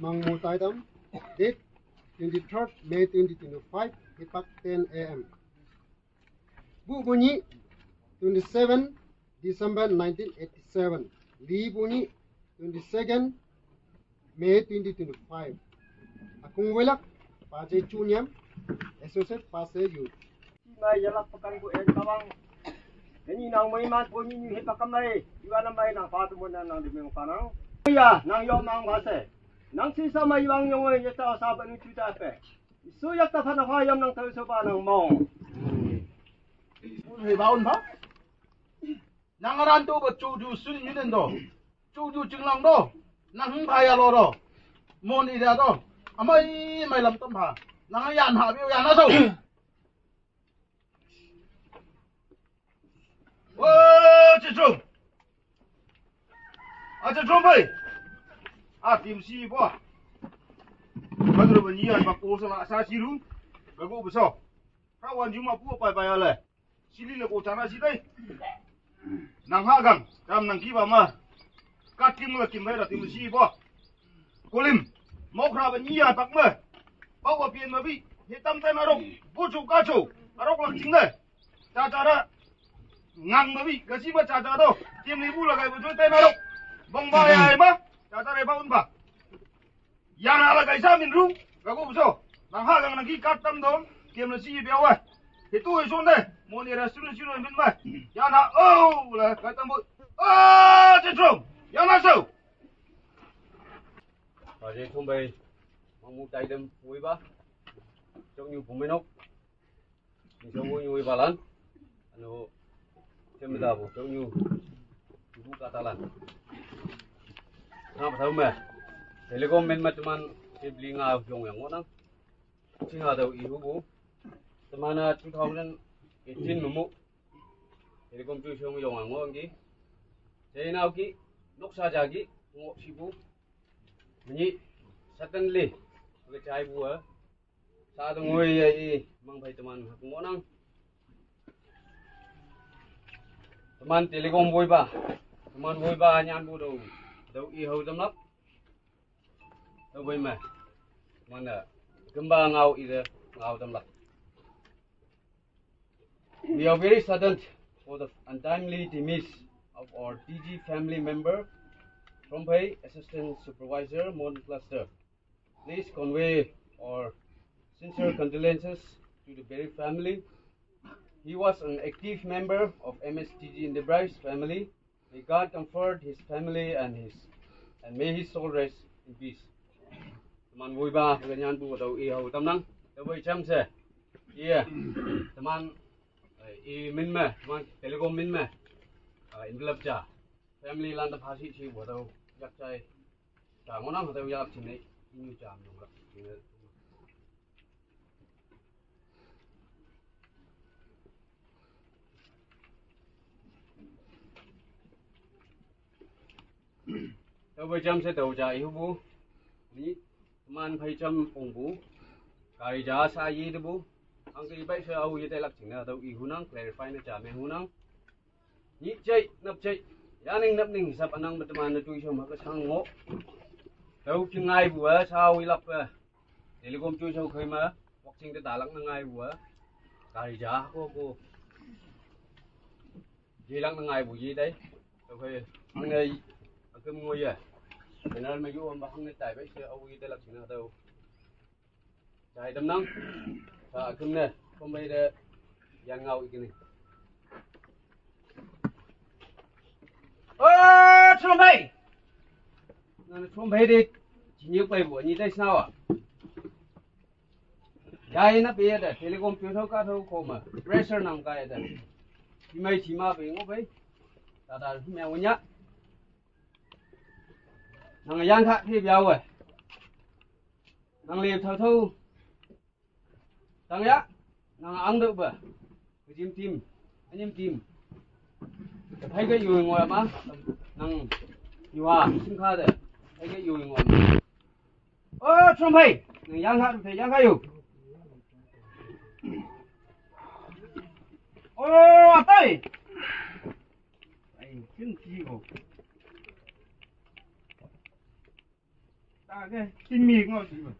Mangmut item, date 23rd May 2025, Hipak 10 a.m. Bu Bunyi, 27 December 1987. Lee Bunyi, 22nd May 2025. Akung Welak, Paje Chunyam, Associate Pastor Youth. Mai yalak pakan ko kawang. Nini nang may mat po ninyo hipakamay. Iwan may nang patu mo nang di mo panang. Ya nang yo mang base. Nang sisa may iwang yung ay yata saban ni tuta pe. Suyak ta phana hayam nang tau so pa nang mong. Hei baun ba? Nangaran to ba chuju sun yun do. Chuju chinglang do. Nang kaya lo do. Mon ida do. Amai mai lam tam ha. Nang yan ha biu yan na so. Wo chi chung. A chi chung bai. A tim si bo. Kadro ba ni an ba ko sa siru. Ga go bu so. Kawan juma pu pai pai ale. Sili le ko chana si dai. Nang ha gang, kam nang ki ba ma. Ka kim la kim bai ra tim si bo. Kolim, mok ra ba ni ya tak ma. Ba wa pien ma bi, he tam tai ma rok. Bu chu ka chu, rok lak ching le. Cha cha ra. Ngang ma bi, ga si ba cha cha do. Tim ni bu la gai bu chu tai ma rok. Bong ba ya ma. Cha cha re ba un ba. Yang ala gai sa min ru. Ga go bu so. Nang ha gang nang ki kat tam dom. Kim la si biao wa. He tu e son de. Mo ni ra sunu sunu min ma. Ya na oh la ka tam bu. Ah, che tru. Ya na so. Paje thum bai. Mangmut item vui ba. Trong như phụ menok. Trong vui balan. Ano Temda bu trong như bu katalan. Ngap thau me. Telecom men matuman siblinga jong yang ngonang. Singa dau ihu bu. Temana 2018 mumu. Telecom tu siong yong ang ngong gi. Saya ki noksa jagi ngok sibu. Menyi suddenly ke chai bu a. Sa tu ngoi ai mang bai teman ngonang. Teman Telecom voi ba. Teman voi ba nyan bu dau. Dau i hau tam lap. Dau bai ma. Mana gemba ngau i de ngau tam lap. We are very saddened for the untimely demise of our TG family member, Trompei Assistant Supervisor Mon Cluster. Please convey our sincere condolences to the Berry family. He was an active member of MSTG Enterprise family. May God comfort his family and may his soul rest in peace. Teman vui ba ganyan bu tau i hau tam nang. Tau bai cham se. Yeah. Teman i min me, teman Telecom min me. Envelope cha. Family lan ta phasi chi bu tau yak chai. Ta ngonang tau yak chin nei. Ni cham nong la. Tau bai cham se tau cha i hu bu. Ni teman phai cham ong bu. Kai ja sa yi de bu. Ang ki bai se au ye te lak ching na tau i hunang clarify na cha me hunang. Ni chai nap chai. Yaning nap ning sap anang teman na tui som ha sang ngo. Tau chi ngai bu a sao i lap Telecom chui sau khơi mà watching te ta lak na ngai bu a. Kai ja ko. Ji lak na ngai bu ji dai. Tau khơi ang nei akem ngoi à. Nên mà vô mà không nên tài bây giờ ông ấy lắc chuyện nào đâu chạy đâm nắng và cưng nè không bây giờ giang ngầu cái này Trump bay Trump bay đi chỉ nhiều bay buồn như thế sao à dài nó bây giờ Telecom phiếu thâu cá thâu khô mà pressure nằm cái đấy thì mấy chỉ mà về ngốc ấy ta mèo nhá nang yang kha thi biao rồi nang liệp thâu thu tang ya nang ang được bờ chim tim anh em tim thấy cái dùi ngồi mà nang nhua xin kha đấy thấy cái dùi ngồi trong bay nang yang kha yêu tay ai chân chi hồ à cái tin mì ngon gì mà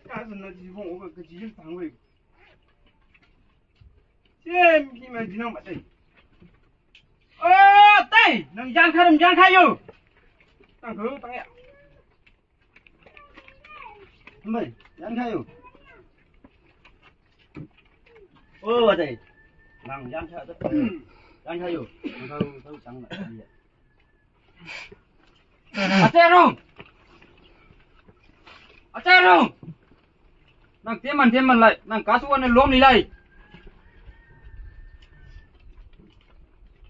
cái gì nó chỉ phong cái chỉ thằng vậy xem khi mà chỉ năng bắt đây tay năng giang khai vô tăng cứ tăng ạ mày giang khai vô đây năng giang khai tất giang khai vô thâu trắng lại Acerong nang teman lại nang kasuan lom ni lai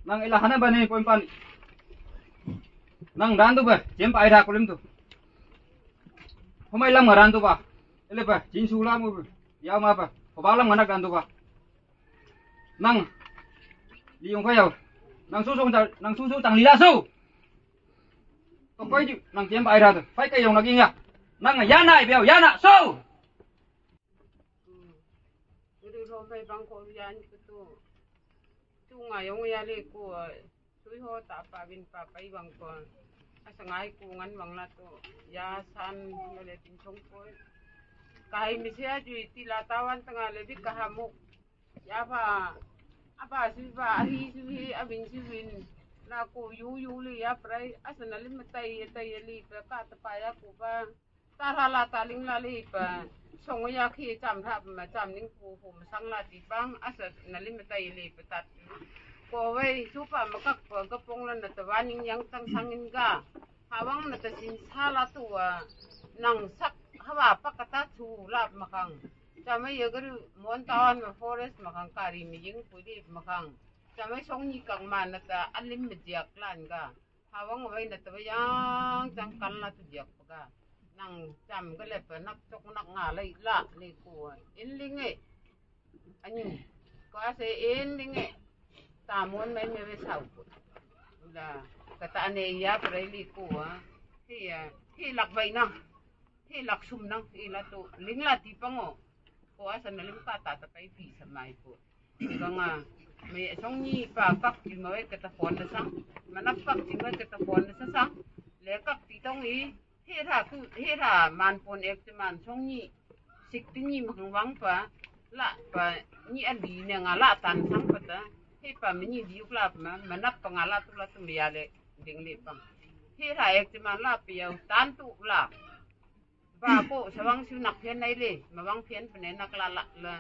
nang ilahana bani poimpan nang randu ba jem pai ra kulim tu homai lam randu ba ele ba jin sula mu ya ma ba hobalam ngana randu ba nang liong khayau nang su tang li la su to koi ju nang jem pai ra tu phai kai yong nagi nga nang ya nai beo ya na su ro bai bang ko yan tu nga yong ya le ko sui ho ta pa bin pa pai bang ko asangai ku ngan bang la tu ya san le tin chong ko kai mi sia ju ti la tawan tanga le bi ka hamu ya ba apa si ba hi si abin si win na ko yu le ya prai asana le matai li pa ka ta pa ya ku ba ta la ta ling la le pa song ya khi cham tha ma cham ning pu hu ma sang la ti bang asa na lim ta ile patat ko wei su pa ma kak pa ka pong la na ta waning yang tang sangin ga hawang na ta sin sala tu nang sak hawa pa ka ta chu la ma khang cham ye gar mon tawan ma forest ma khang kari mi ying pu di ma khang cham song ni kang ma na ta alim me jiak lan ga hawang wei na ta yang tang kan la tu jiak pa ga nang chăm cái lẹp nắp chọc nắp ngả lấy lạ lấy của in linh ấy anh có sẽ in linh ấy ta muốn mấy mấy sao là cái ta này ya phải lấy của thì lạc vậy nè thì lạc sum nè thì là tụ lính là tí băng ngô có sẽ là lính ta phải phi sắm mai của vâng mẹ xong nhỉ bà các chị mới cái ta phòn được sang mà nắp các chị mới cái ta phòn được sang lấy các tí tông ý he ra man pon ek man song ni sik ti ni mang wang pa la pa ni ali ne ngala tan sang pa ta he pa mi ni diuk la ma manap pa ngala tu la tu ya le ding le pang he ra ek man la pi au tan tu la ba ko sawang su nak phian nai le ma wang phian pa ne nak la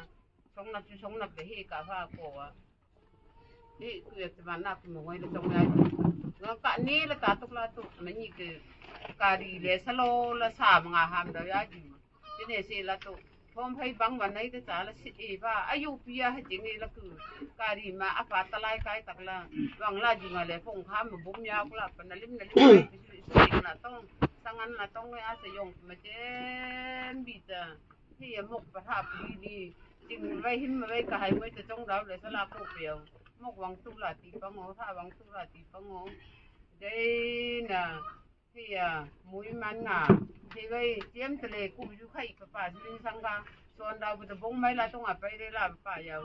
song nak de he ka fa ko wa ni ku ek man nak mo ngoi le song ya nga ka ni la ta tu la tu ma ni ke kari le salo la sa mga ham da ya ji ne se la to thom phai bang ban nai ta cha la si ba ayu pia ha jing ni la ku kari ma apa ta lai kai tak la wang la ji ma le phong kham ma bum ya ku la pa na lim su na tong sangan la tong ya se yong ma chen bi ta hi mok pa tha pi ni jing vai him vai ka hai mai ta tong dau le sala ko piao mok wang tu la ti pa ngo tha wang tu la ti pa ngo dei na thì mũi man ngà thì vậy tiêm từ lệ cũng du khách phải phải lên sang ga còn đâu bây giờ bông mấy là trong à phải đây làm phải giàu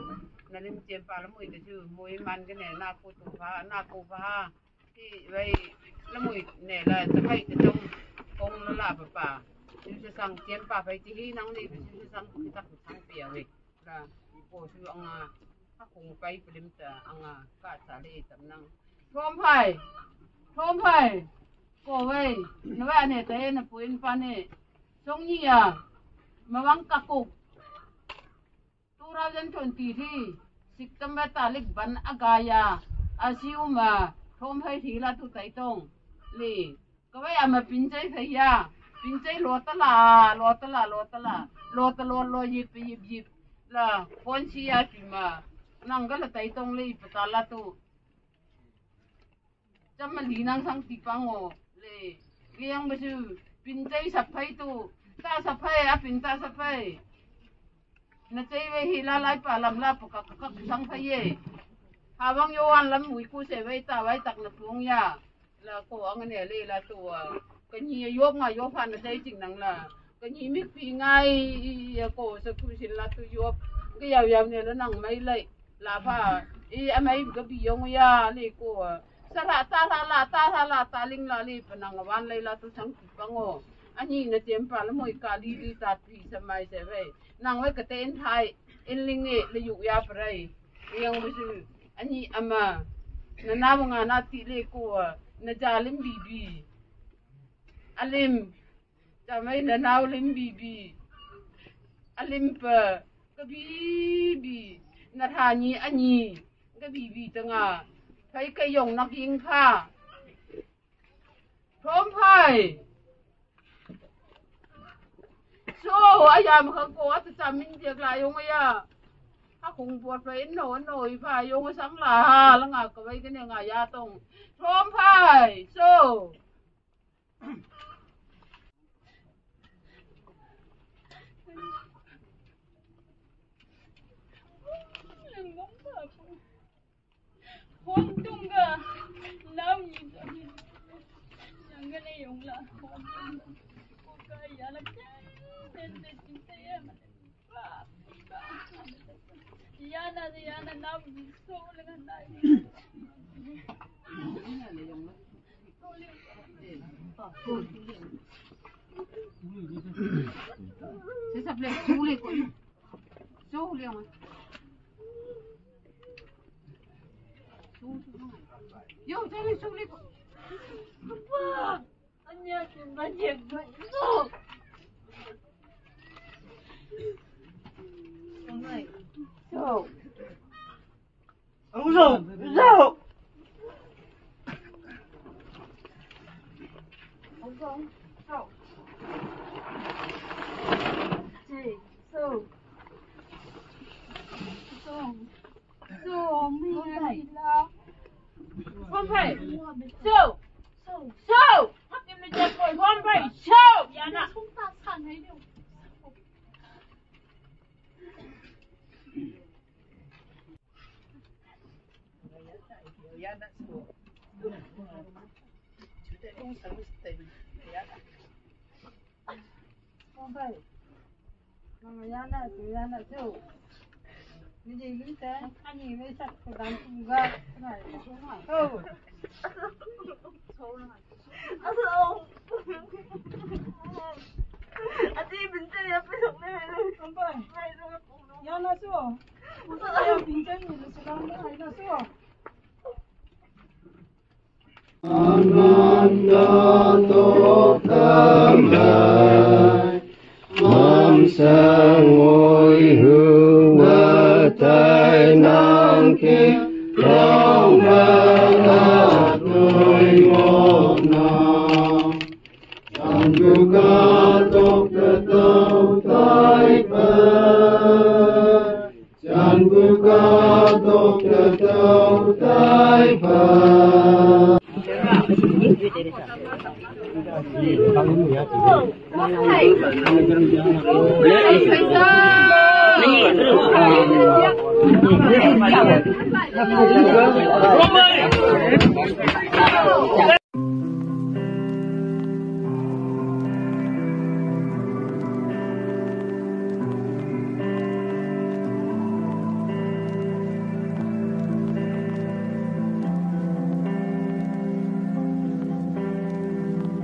là lên tiêm phải là mũi từ từ mũi man cái này na cô phá thì vậy là mũi này là từ khách từ trong công nó là phải chứ sang tiêm phải thì năng đi chứ sang cũng chắc sang bìa vậy là cô sư ông các cùng phải lên từ ông cả trả lệ tầm năng thôm phải cô vậy nó vậy này thế nó phụ phan này trong như mà vắng cả cục 2023 September tarik ban agaya asiuma thom hai thi la tu tai tong li ko vậy mà pinchai thai ya pinchai lo yip la phone si ya chi mà nang ga la tai tong li patala tu cham li nang sang ti pango liang besu pintai sapai tu ta sapai a pinta sapai na chei we hilalai pa lam la pa ka sang phai ye hawang yo an lam mui ku se we ta wai tak na puang ya la ko ang ne le la tu ka ni yo nga yo phan na chei ching nang la ka ni mi pi ngai ya ko sa ku sin la tu yo ka yaw ne la nang mai lai la pha amai ga bi yo ya le ko Sara ta ling la li panangawan lai la tu sang pango. Ani na tiempa la moi kali li ta pi samai se ve. Nang we ka ten thai in linge le yu ya prai. Yang bisu ani ama na namu nga na ti le ko na jalim bibi. Alim jamai na naw lim bibi. Alim pa ka bibi na thani ani ka bibi tanga. Thấy cây dùng nó kiêng pha Thôm phai Số ai mà không có thì chả mình việc lại dùng ấy à Há cùng buộc phải nổi phai dùng sáng là ngà có cái này ngà ya tông Thôm phai số Hôn tung cơ Love you Yang cái này dùng là hôn tung Cô cây giá là cái Nên để chính tế mà Yana love you so là ngân đại Sẽ sắp lên chú lên của Chú lên rồi Yo, jangan sulit. Apa? Hanya banyak banyak. So. Ông rầu. So, mình là Không phải. So. Hắc em lên trên rồi không phải. So. Dạ nè. Chúng ta sẵn hay điều Không phải. Mà Yana thì Yana so. Cái gì cũng thế. Anh nhìn mới sạch cái đám cùng ga. Cái này xuống này. Số này. Ati binti ya besok ni. Sampai. Ya nak suruh. Saya bincang ni sekarang ni hari nak suruh. Ananda Totamai Mam sang ngôi hương tai nang ki Long ba người một nam Chan buka tok tau tai pa Chan buka tok tau tai pa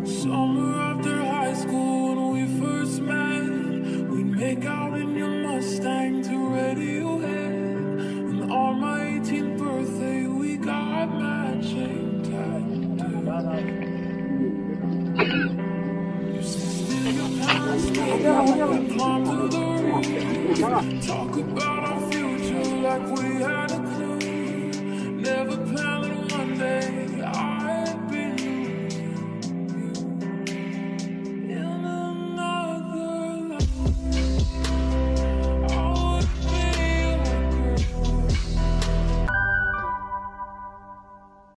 Summer after high school when we first met, we'd make out in your Mustang to Radiohead. And on my 18th birthday, we got matching tattoos. You steal your pants, and climb to the roof. Talk about our future like we had.